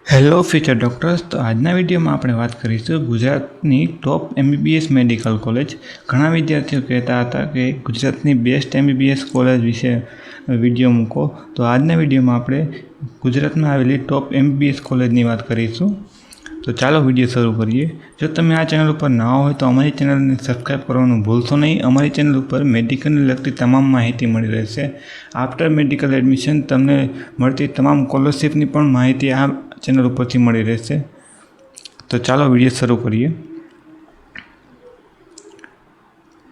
Hello future doctors. તો આજના વિડીયોમાં આપણે વાત કરીશું ગુજરાતની ટોપ MBBS મેડિકલ કોલેજ. ઘણા વિદ્યાર્થીઓ કહેતા હતા કે ગુજરાતની બેસ્ટ MBBS કોલેજ વિશે વિડીયો મૂકો. તો આજના વિડીયોમાં આપણે ગુજરાતમાં આવેલી ટોપ MBBS કોલેજની વાત કરીશું. તો ચાલો વિડીયો શરૂ કરીએ. જો તમે આ ચેનલ ઉપર નવા હોય તો અમારી ચેનલને સબસ્ક્રાઈબ કરવાનું ભૂલશો નહીં. અમારી ચેનલ ઉપર મેડિકલને લગતી તમામ માહિતી મળી રહેશે. આફ્ટર મેડિકલ એડમિશન તમને મળતી તમામ સ્કોલરશિપની પણ માહિતી આ ચેનલ ઉપરથી મળી રહેશે. તો ચાલો વિડીયો શરૂ કરીએ.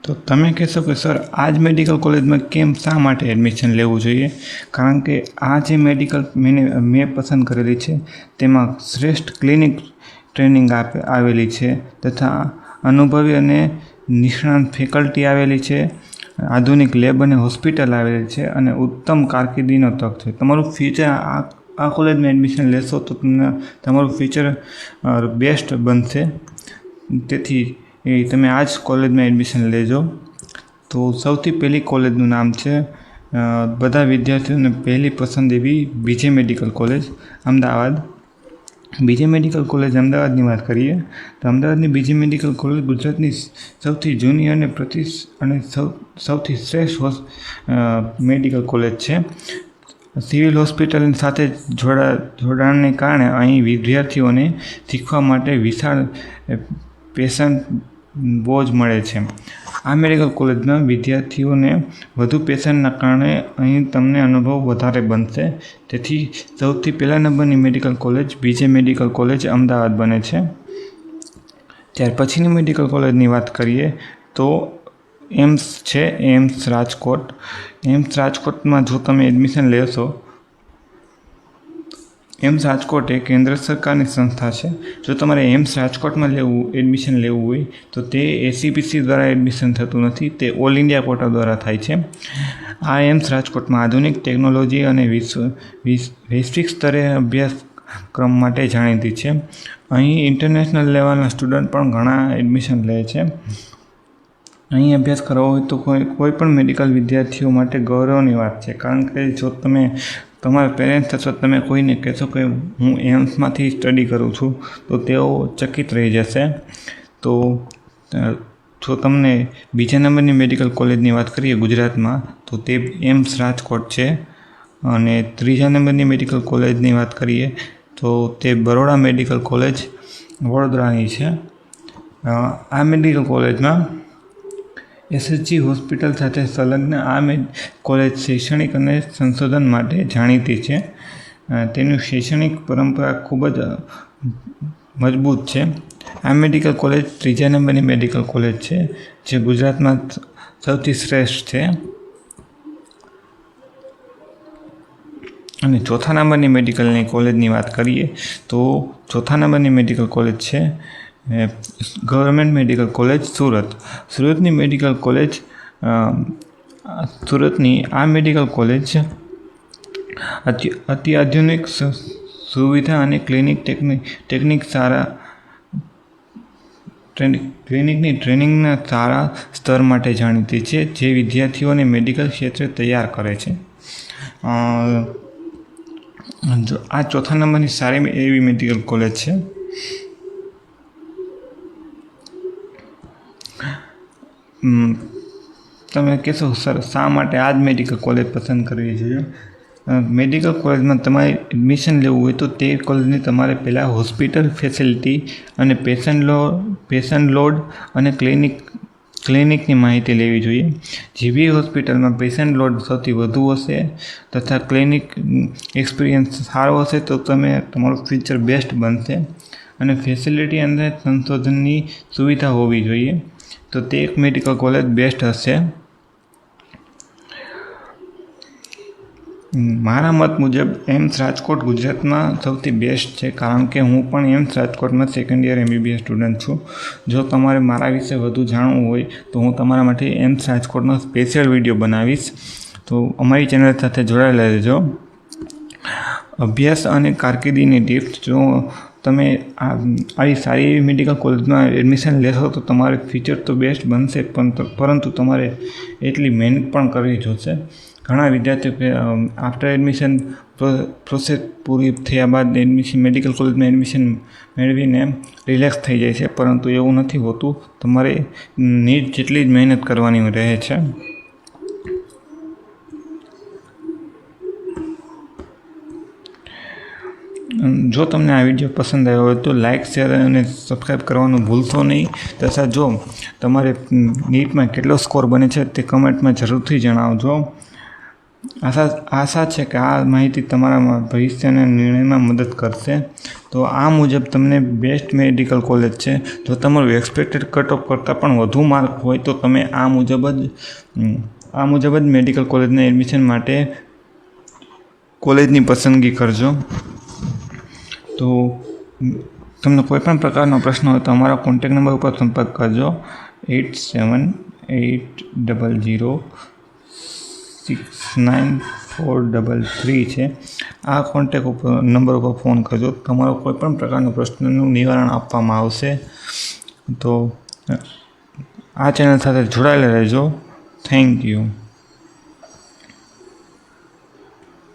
તો તમે કહેશો કે સર આ જ મેડિકલ કોલેજમાં શા માટે એડમિશન લેવું જોઈએ? કારણ કે આ જે મેડિકલ મેં પસંદ કરેલી છે તેમાં શ્રેષ્ઠ ક્લિનિક ટ્રેનિંગ આવેલી છે તથા અનુભવી અને નિષ્ણાત ફેકલ્ટી આવેલી છે. આધુનિક લેબ અને હોસ્પિટલ આવેલી છે અને ઉત્તમ કારકિર્દીનો તક છે. તમારું ફ્યુચર આ કોલેજમાં એડમિશન લેશો તો તમને તમારું ફ્યુચર બેસ્ટ બનશે. તેથી તમે આ જ કોલેજમાં એડમિશન લેજો. તો સૌથી પહેલી કોલેજનું નામ છે બધા વિદ્યાર્થીઓને પહેલી પસંદ એવી બીજે મેડિકલ કોલેજ અમદાવાદ. બીજે મેડિકલ કોલેજ અમદાવાદની વાત કરીએ તો અમદાવાદની બીજી મેડિકલ કોલેજ ગુજરાતની સૌથી જૂની અને સૌથી શ્રેષ્ઠ મેડિકલ કોલેજ છે. સિવિલ હોસ્પિટલની સાથે જોડાણને કારણે અહીં વિદ્યાર્થીઓને શીખવા માટે વિશાળ પેશન્ટ બોજ મળે છે. આ મેડિકલ કોલેજમાં વિદ્યાર્થીઓને વધુ પેશન્ટના કારણે અહીં તમને અનુભવ વધારે બનશે. તેથી સૌથી પહેલા નંબરની મેડિકલ કોલેજ બીજે મેડિકલ કોલેજ અમદાવાદ બને છે. ત્યાર પછીની મેડિકલ કોલેજની વાત કરીએ તો એમ્સ છે. એમ્સ રાજકોટ. એમ્સ રાજકોટમાં જો તમે એડમિશન લેશો, એમ્સ રાજકોટ એ કેન્દ્ર સરકારની સંસ્થા છે. જો તમારે એમ્સ રાજકોટમાં એડમિશન લેવું હોય તો તે ACPC દ્વારા એડમિશન થતું નથી, તે ઓલ ઇન્ડિયા કોટા દ્વારા થાય છે. આ એમ્સ રાજકોટમાં આધુનિક ટેકનોલોજી અને વૈશ્વિક સ્તરે અભ્યાસક્રમ માટે જાણીતી છે. અહીં ઇન્ટરનેશનલ લેવલના સ્ટુડન્ટ પણ ઘણા એડમિશન લે છે. અહીં અભ્યાસ કરવો હોય તો કોઈ પણ મેડિકલ વિદ્યાર્થીઓ માટે ગૌરવની વાત છે. કારણ કે જો તમે તમારા પેરેન્ટ્સ અથવા તમે કોઈને કહેશો કે હું એમ્સમાંથી સ્ટડી કરું છું તો તેઓ ચકિત રહી જશે. તો જો તમને બીજા નંબરની મેડિકલ કોલેજની વાત કરીએ ગુજરાતમાં તો તે એમ્સ રાજકોટ છે. અને ત્રીજા નંબરની મેડિકલ કોલેજની વાત કરીએ તો તે બરોડા મેડિકલ કોલેજ વડોદરાની છે. આ મેડિકલ કોલેજમાં SSG હોસ્પિટલ સાથે સંલગ્ન આ કોલેજ શૈક્ષણિક અને સંશોધન માટે જાણીતી છે. તેની શૈક્ષણિક પરંપરા ખૂબ જ મજબૂત છે. આ મેડિકલ કોલેજ ત્રીજા નંબરની મેડિકલ કોલેજ છે જે ગુજરાતમાં સૌથી શ્રેષ્ઠ છે. અને ચોથા નંબરની મેડિકલની કોલેજની વાત કરીએ તો ચોથા નંબરની મેડિકલ કોલેજ છે ગવર્મેન્ટ મેડિકલ કોલેજ સુરત. સુરતની મેડિકલ કોલેજ સુરતની આ મેડિકલ કોલેજ અત્યાધુનિક સુવિધા અને ક્લિનિકની ટ્રેનિંગના સારા સ્તર માટે જાણીતી છે, જે વિદ્યાર્થીઓને મેડિકલ ક્ષેત્રે તૈયાર કરે છે. આ ચોથા નંબરની સારી એવી મેડિકલ કોલેજ છે. તમે કહેશો સર શા માટે આ જ મેડિકલ કોલેજ પસંદ કરવી જોઈએ? મેડિકલ કોલેજમાં તમારે એડમિશન લેવું હોય તો તે કોલેજની તમારે પહેલાં હોસ્પિટલ ફેસિલિટી અને પેશન્ટ લોડ અને ક્લિનિકની માહિતી લેવી જોઈએ. જેવી હોસ્પિટલમાં પેશન્ટ લોડ સૌથી વધુ હશે તથા ક્લિનિક એક્સપિરિયન્સ સારો હશે તો તમારું ફ્યુચર બેસ્ટ બનશે. અને ફેસિલિટી અંદર સંશોધનની સુવિધા હોવી જોઈએ તો તે એક મેડિકલ કોલેજ બેસ્ટ હશે. મારા મત મુજબ એમ્સ રાજકોટ ગુજરાતમાં સૌથી બેસ્ટ છે. કારણ કે હું પણ એમ્સ રાજકોટમાં સેકન્ડ યર MBBS સ્ટુડન્ટ છું. જો તમારે મારા વિશે વધુ જાણવું હોય તો હું તમારા માટે એમ્સ રાજકોટનો સ્પેશિયલ વિડીયો બનાવીશ. તો અમારી ચેનલ સાથે જોડાયેલા રહેજો. અભ્યાસ અને કારકિર્દીની ટિપ્સ. જો તમે આવી સારી એવી મેડિકલ કોલેજમાં એડમિશન લેશો તો તમારે ફ્યુચર તો બેસ્ટ બનશે, પરંતુ તમારે એટલી મહેનત પણ કરવી જોશે. ઘણા વિદ્યાર્થીઓ આફ્ટર એડમિશન પ્રોસેસ પૂરી થયા બાદ મેડિકલ કોલેજમાં એડમિશન મેળવીને રિલેક્સ થઈ જાય છે, પરંતુ એવું નથી હોતું. તમારે નીટ જેટલી જ મહેનત કરવાની રહે છે. જો તમને આ વિડીયો પસંદ આવ્યો હોય તો લાઇક, શેર અને સબસ્ક્રાઈબ કરવાનું ભૂલશો નહીં. તથા જો તમારે નીટમાં કેટલો સ્કોર બને છે તે કમેન્ટમાં જરૂરથી જણાવજો. આશા છે કે આ માહિતી તમારા ભવિષ્યના નિર્ણયમાં મદદ કરશે. તો આ મુજબ તમને બેસ્ટ મેડિકલ કોલેજ છે. જો તમારું એક્સપેક્ટેડ કટ ઓફ કરતાં પણ વધુ માર્ક હોય તો તમે આ મુજબ જ મેડિકલ કોલેજના એડમિશન માટે કોલેજની પસંદગી કરજો. તો તમને કોઈ પણ પ્રકારનો પ્રશ્ન હોય તો અમારા કોન્ટેક્ટ નંબર ઉપર સંપર્ક કરજો. 8780069433 છે. આ કોન્ટેક્ટ નંબર ઉપર ફોન કરજો. તમારો કોઈ પણ પ્રકારનો પ્રશ્નનું નિવારણ આપવામાં આવશે. તો આ ચેનલ સાથે જોડાયેલા રહેજો. Thank you.